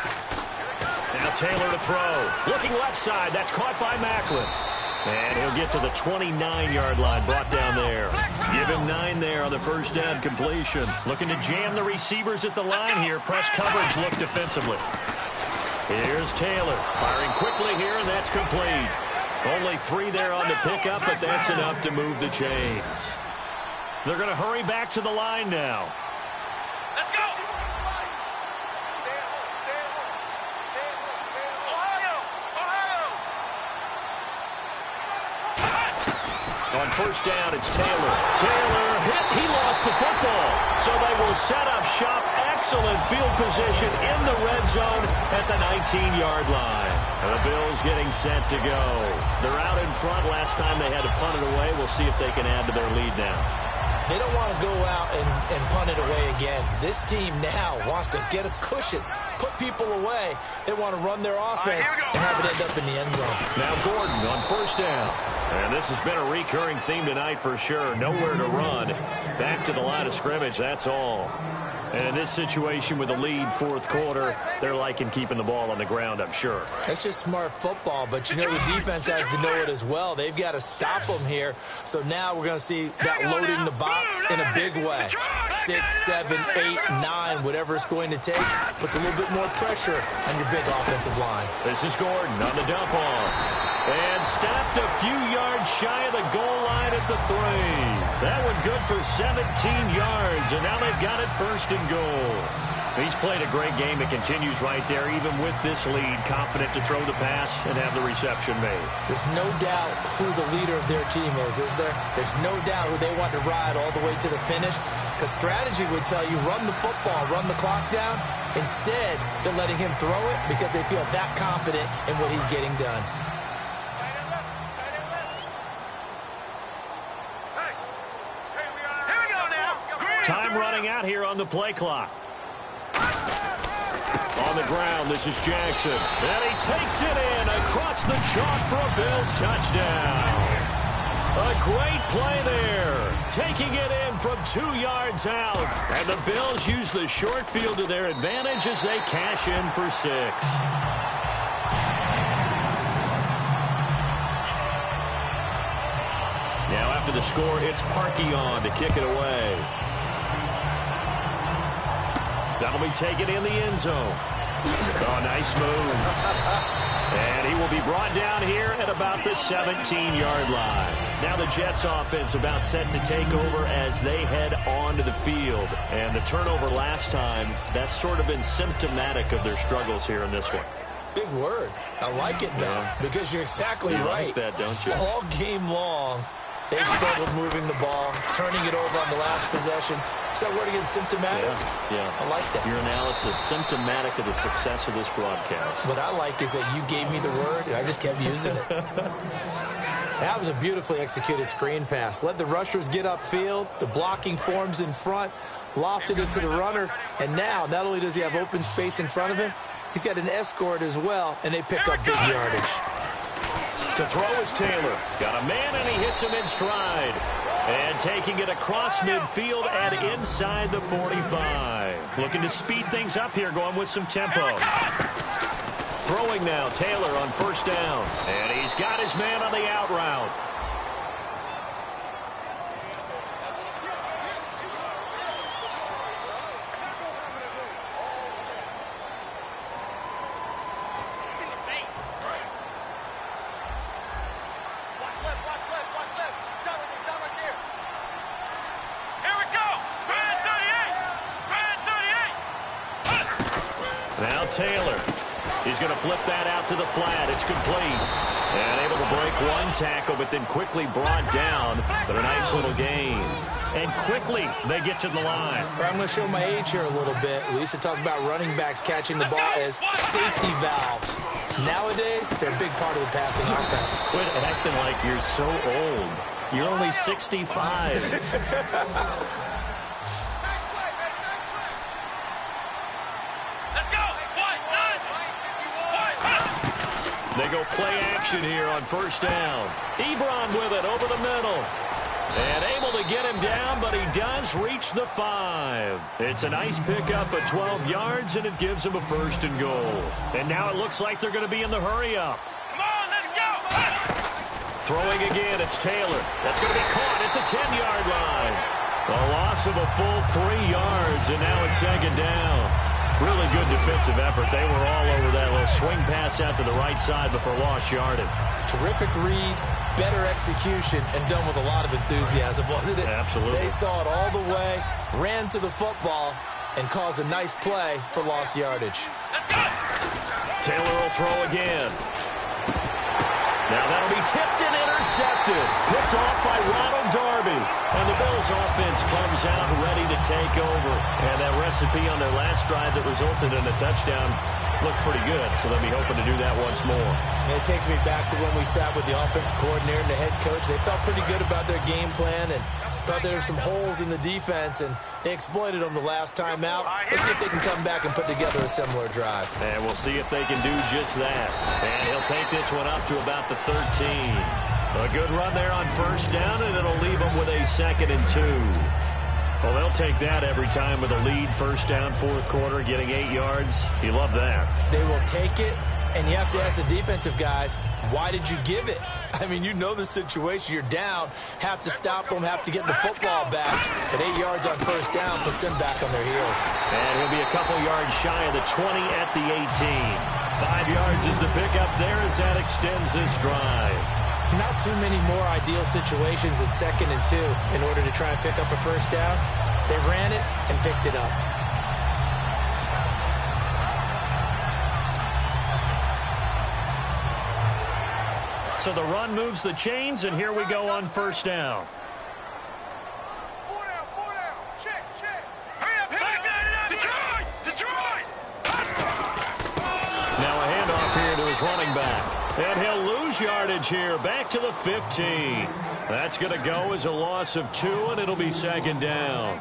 [SPEAKER 3] Now Taylor to throw. Looking left side. That's caught by Macklin. And he'll get to the 29-yard line, brought down there. Give him 9 there on the first down completion. Looking to jam the receivers at the line here. Press coverage look defensively. Here's Taylor. Firing quickly here, and that's complete. Only 3 there on the pickup, but that's enough to move the chains. They're going to hurry back to the line now. On first down, it's Taylor. Taylor hit. He lost the football. So they will set up shop. Excellent field position in the red zone at the 19-yard line. And the Bills getting set to go. They're out in front. Last time they had to punt it away. We'll see if they can add to their lead now.
[SPEAKER 4] They don't want to go out and punt it away again. This team now wants to get a cushion, put people away. They want to run their offense and have it end up in the end zone.
[SPEAKER 3] Now Gordon on first down. And this has been a recurring theme tonight for sure. Nowhere to run. Back to the line of scrimmage, that's all. And in this situation with the lead 4th quarter, they're liking keeping the ball on the ground, I'm sure.
[SPEAKER 4] It's just smart football, but you know the defense has to know it as well. They've got to stop them here. So now we're going to see that loading the box in a big way. 6, 7, 8, 9, whatever it's going to take, puts a little bit more pressure on your big offensive line.
[SPEAKER 3] This is Gordon on the dump off. And stopped a few yards shy of the goal line at the 3. That one good for 17 yards, and now they've got it 1st and goal. He's played a great game. It continues right there, even with this lead, confident to throw the pass and have the reception made.
[SPEAKER 4] There's no doubt who the leader of their team is there? There's no doubt who they want to ride all the way to the finish, because strategy would tell you run the football, run the clock down. Instead, they're letting him throw it because they feel that confident in what he's getting done.
[SPEAKER 3] Time running out here on the play clock. On the ground, this is Jackson. And he takes it in across the chalk for a Bills touchdown. A great play there. Taking it in from 2 yards out. And the Bills use the short field to their advantage as they cash in for 6. Now after the score, it's Parkey on to kick it away. That'll be taken in the end zone. Oh, nice move. And he will be brought down here at about the 17-yard line. Now the Jets offense about set to take over as they head onto the field. And the turnover last time, that's sort of been symptomatic of their struggles here in this one.
[SPEAKER 4] Big word. I like it, though, because you're exactly right.
[SPEAKER 3] You like that, don't you?
[SPEAKER 4] All game long, they've struggled moving the ball, turning it over on the last possession. Is that word again, symptomatic?
[SPEAKER 3] Yeah.
[SPEAKER 4] I like that.
[SPEAKER 3] Your analysis, symptomatic of the success of this broadcast.
[SPEAKER 4] What I like is that you gave me the word, and I just kept using it. That was a beautifully executed screen pass. Let the rushers get upfield. The blocking forms in front, lofted it to the runner, and now not only does he have open space in front of him, he's got an escort as well, and they pick up big yardage.
[SPEAKER 3] To throw is Taylor. Got a man, and he hits him in stride. And taking it across midfield and inside the 45. Looking to speed things up here, going with some tempo. Throwing now, Taylor on first down. And he's got his man on the out route. Now Taylor. He's going to flip that out to the flat. It's complete. And able to break one tackle, but then quickly brought down. But a nice little gain. And quickly they get to the line.
[SPEAKER 4] I'm going to show my age here a little bit. We used to talk about running backs catching the ball as safety valves. Nowadays, they're a big part of the passing offense.
[SPEAKER 3] Quit acting like you're so old. You're only 65. They go play action here on first down. Ebron with it over the middle. And able to get him down, but he does reach the 5. It's a nice pickup of 12 yards, and it gives him a first and goal. And now it looks like they're going to be in the hurry-up.
[SPEAKER 1] Come on, let's go!
[SPEAKER 3] Throwing again, it's Taylor. That's going to be caught at the 10-yard line. A loss of a full 3 yards, and now it's second down. Really good defensive effort. They were all over that little swing pass out to the right side before lost yardage.
[SPEAKER 4] Terrific read, better execution, and done with a lot of enthusiasm, wasn't it?
[SPEAKER 3] Absolutely.
[SPEAKER 4] They saw it all the way, ran to the football, and caused a nice play for lost yardage.
[SPEAKER 3] Taylor will throw again. Now that'll be tipped and intercepted. Picked off by Ronald Darby. And the Bills offense comes out ready to take over. And that recipe on their last drive that resulted in a touchdown looked pretty good. So they'll be hoping to do that once more.
[SPEAKER 4] And it takes me back to when we sat with the offensive coordinator and the head coach. They felt pretty good about their game plan and thought there were some holes in the defense, and they exploited them the last time out. Let's see if they can come back and put together a similar drive.
[SPEAKER 3] And we'll see if they can do just that. And he'll take this one up to about the 13. A good run there on first down, and it'll leave them with a 2nd and 2. Well, they'll take that every time with a lead, first down, fourth quarter, getting 8 yards. You love that.
[SPEAKER 4] They will take it, and you have to ask the defensive guys, why did you give it? I mean, you know the situation. You're down, have to stop them, have to get the football back. But 8 yards on first down puts them back on their heels.
[SPEAKER 3] And he'll be a couple yards shy of the 20 at the 18. 5 yards is the pickup there as that extends this drive.
[SPEAKER 4] Not too many more ideal situations at 2nd and 2 in order to try and pick up a first down. They ran it and picked it up.
[SPEAKER 3] So the run moves the chains, and here we go on first down.
[SPEAKER 1] 4 down. Check. Hurry up, Detroit!
[SPEAKER 3] Now a handoff here to his running back. And he'll lose yardage here, back to the 15. That's going to go as a loss of 2, and it'll be second down.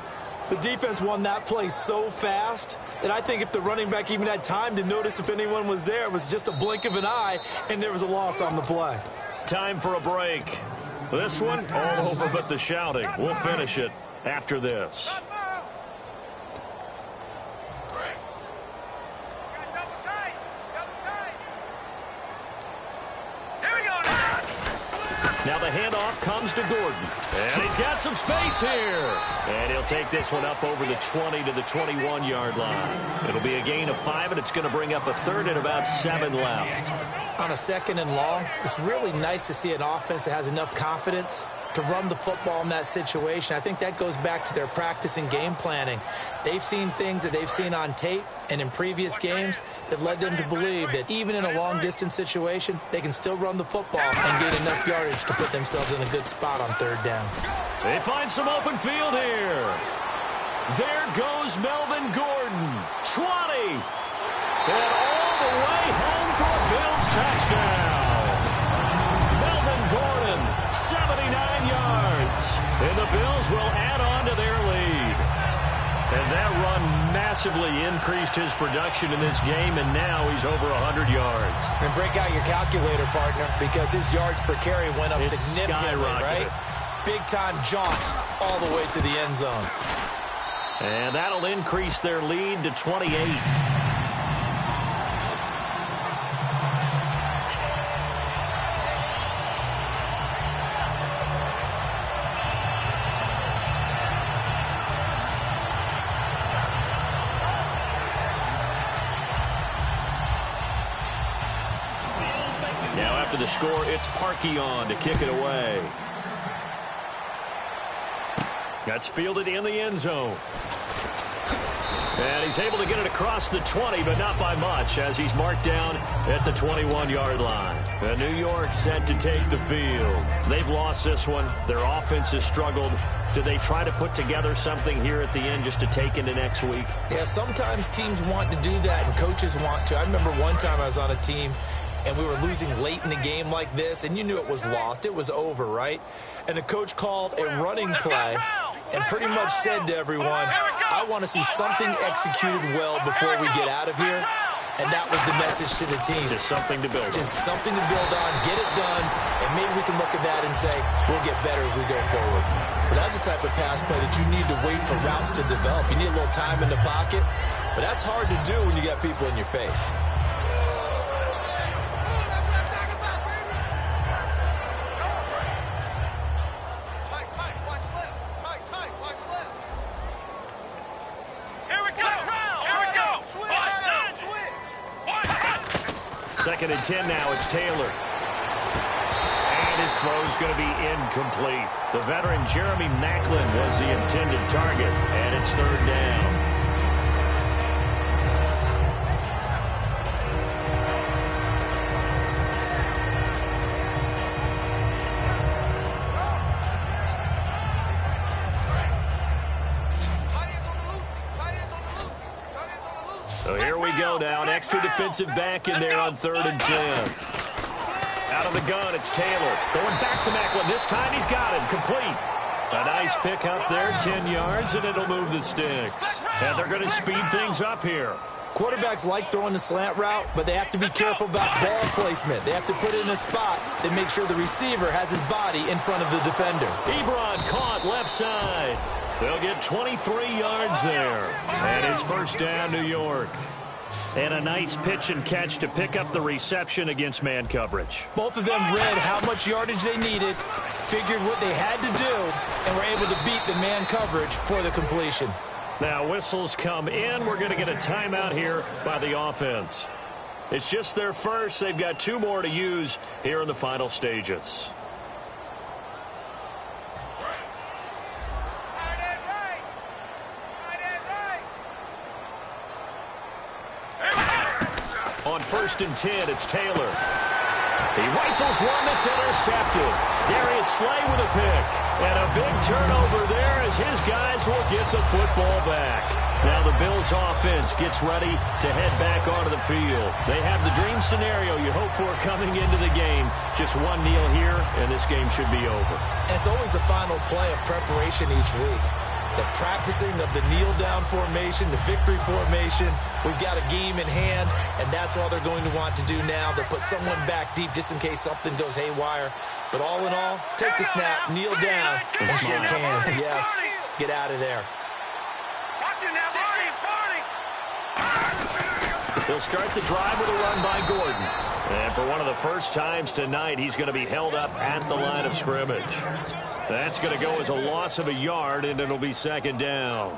[SPEAKER 4] The defense won that play so fast that I think if the running back even had time to notice if anyone was there, it was just a blink of an eye, and there was a loss on the play.
[SPEAKER 3] Time for a break. This one, all over but the shouting. We'll finish it after this. Now the handoff comes to Gordon. And he's got some space here. And he'll take this one up over the 20 to the 21-yard line. It'll be a gain of 5, and it's going to bring up a third and about 7 left.
[SPEAKER 4] On a second and long, it's really nice to see an offense that has enough confidence to run the football in that situation. I think that goes back to their practice and game planning. They've seen things that they've seen on tape and in previous games that led them to believe that even in a long-distance situation, they can still run the football and gain enough yardage to put themselves in a good spot on third down.
[SPEAKER 3] They find some open field here. There goes Melvin Gordon, 20. And all the way home for a Bills touchdown. Melvin Gordon, 79 yards. And the Bills will add on to their lead. And that run massively increased his production in this game, and now he's over 100 yards.
[SPEAKER 4] And break out your calculator, partner, because his yards per carry went up significantly, right? Big-time jaunt all the way to the end zone.
[SPEAKER 3] And that'll increase their lead to 28. Now after the score, it's Parkey on to kick it away. That's fielded in the end zone. And he's able to get it across the 20, but not by much, as he's marked down at the 21-yard line. And New York set to take the field. They've lost this one. Their offense has struggled. Do they try to put together something here at the end just to take into next week?
[SPEAKER 4] Yeah, sometimes teams want to do that, and coaches want to. I remember one time I was on a team, and we were losing late in the game like this, and you knew it was lost. It was over, right? And the coach called a running play and pretty much said to everyone, I want to see something executed well before we get out of here. And that was the message to the team.
[SPEAKER 3] Just something to build on.
[SPEAKER 4] Just something to build on, get it done, and maybe we can look at that and say, we'll get better as we go forward. But that's the type of pass play that you need to wait for routes to develop. You need a little time in the pocket, but that's hard to do when you got people in your face.
[SPEAKER 3] Second and 10 now, it's Taylor. And his throw is going to be incomplete. The veteran Jeremy Maclin was the intended target, and it's third down. So here we go now, an extra defensive back in there on 3rd and 10. Out of the gun, it's Taylor. Going back to Maclin. This time he's got it. Complete. A nice pick up there, 10 yards, and it'll move the sticks. And they're going to speed things up here.
[SPEAKER 4] Quarterbacks like throwing the slant route, but they have to be careful about ball placement. They have to put it in a spot that makes sure the receiver has his body in front of the defender.
[SPEAKER 3] Ebron caught left side. They'll get 23 yards there. And it's first down, New York. And a nice pitch and catch to pick up the reception against man coverage.
[SPEAKER 4] Both of them read how much yardage they needed, figured what they had to do, and were able to beat the man coverage for the completion.
[SPEAKER 3] Now whistles come in. We're going to get a timeout here by the offense. It's just their first. They've got 2 more to use here in the final stages. On 1st and 10, it's Taylor. He rifles one that's intercepted. Darius Slay with a pick. And a big turnover there as his guys will get the football back. Now the Bills offense gets ready to head back onto the field. They have the dream scenario you hope for coming into the game. Just one kneel here, and this game should be over.
[SPEAKER 4] And it's always the final play of preparation each week. The practicing of the kneel-down formation, the victory formation. We've got a game in hand, and that's all they're going to want to do now. They'll put someone back deep just in case something goes haywire. But all in all, take the snap, kneel down, and shake hands. Yes, get out of there.
[SPEAKER 3] They'll start the drive with a run by Gordon. And for one of the first times tonight, he's going to be held up at the line of scrimmage. That's going to go as a loss of a yard, and it'll be second down.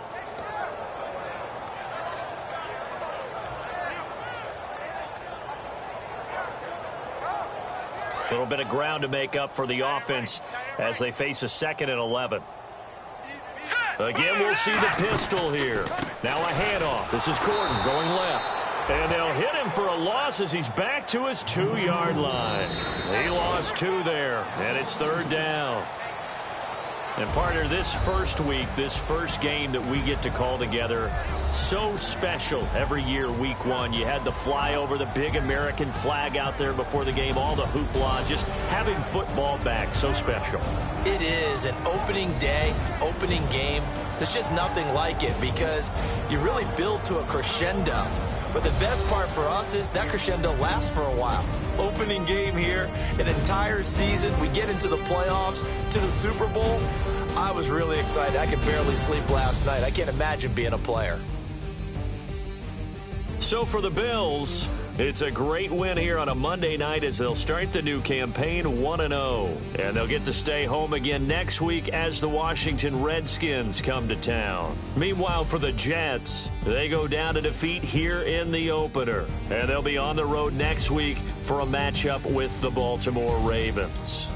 [SPEAKER 3] A little bit of ground to make up for the offense as they face a 2nd and 11. Again, we'll see the pistol here. Now a handoff. This is Gordon going left. And they'll hit him for a loss as he's back to his 2-yard line. He lost 2 there, and it's 3rd down. And partner, this first week, this first game that we get to call together, so special every year, week 1. You had the flyover, the big American flag out there before the game, all the hoopla, just having football back, so special.
[SPEAKER 4] It is an opening day, opening game. There's just nothing like it because you really build to a crescendo. But the best part for us is that crescendo lasts for a while. Opening game here, an entire season. We get into the playoffs, to the Super Bowl. I was really excited. I could barely sleep last night. I can't imagine being a player.
[SPEAKER 3] So for the Bills, it's a great win here on a Monday night as they'll start the new campaign 1-0. And they'll get to stay home again next week as the Washington Redskins come to town. Meanwhile, for the Jets, they go down to defeat here in the opener. And they'll be on the road next week for a matchup with the Baltimore Ravens.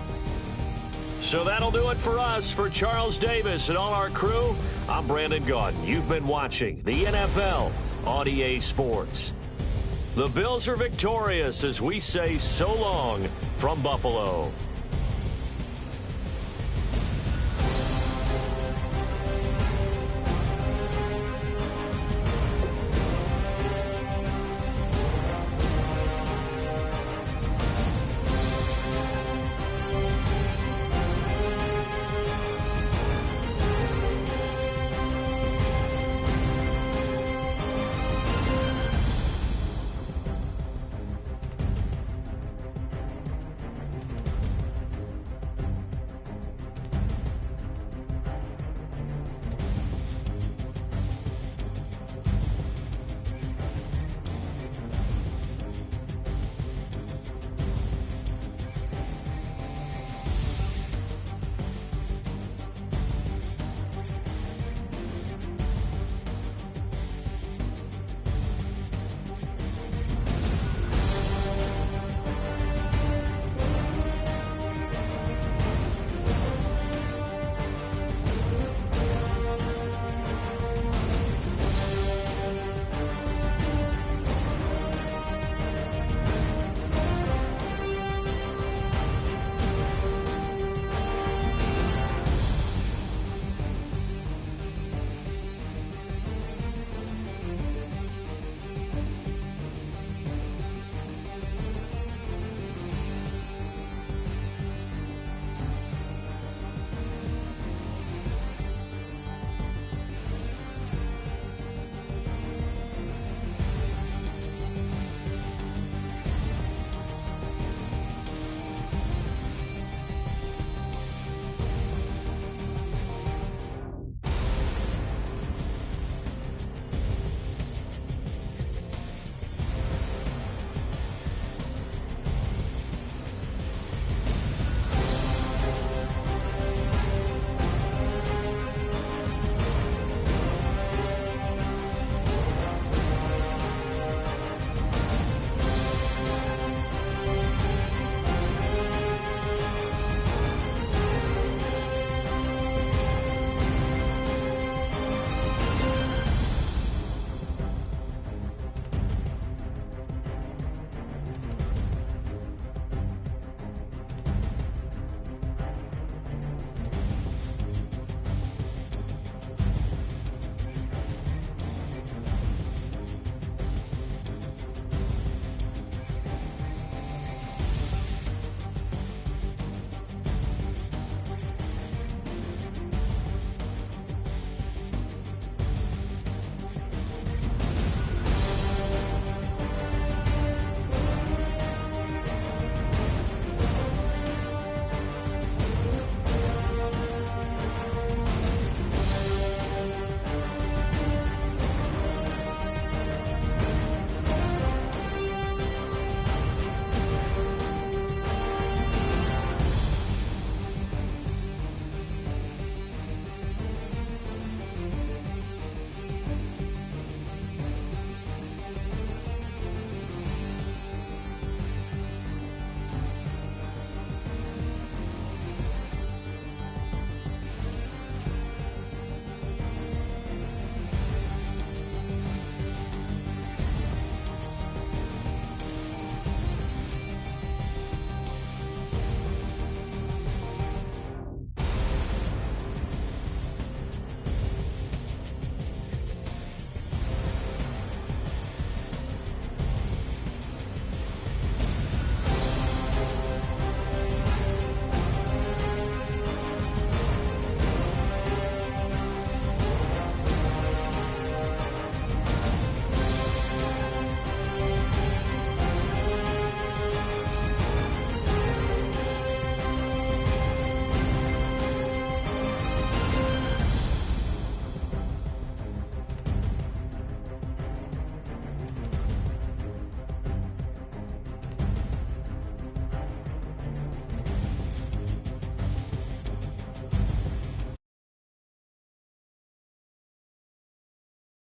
[SPEAKER 3] So that'll do it for us. For Charles Davis and all our crew, I'm Brandon Gaudin. You've been watching the NFL on EA Sports. The Bills are victorious as we say so long from Buffalo.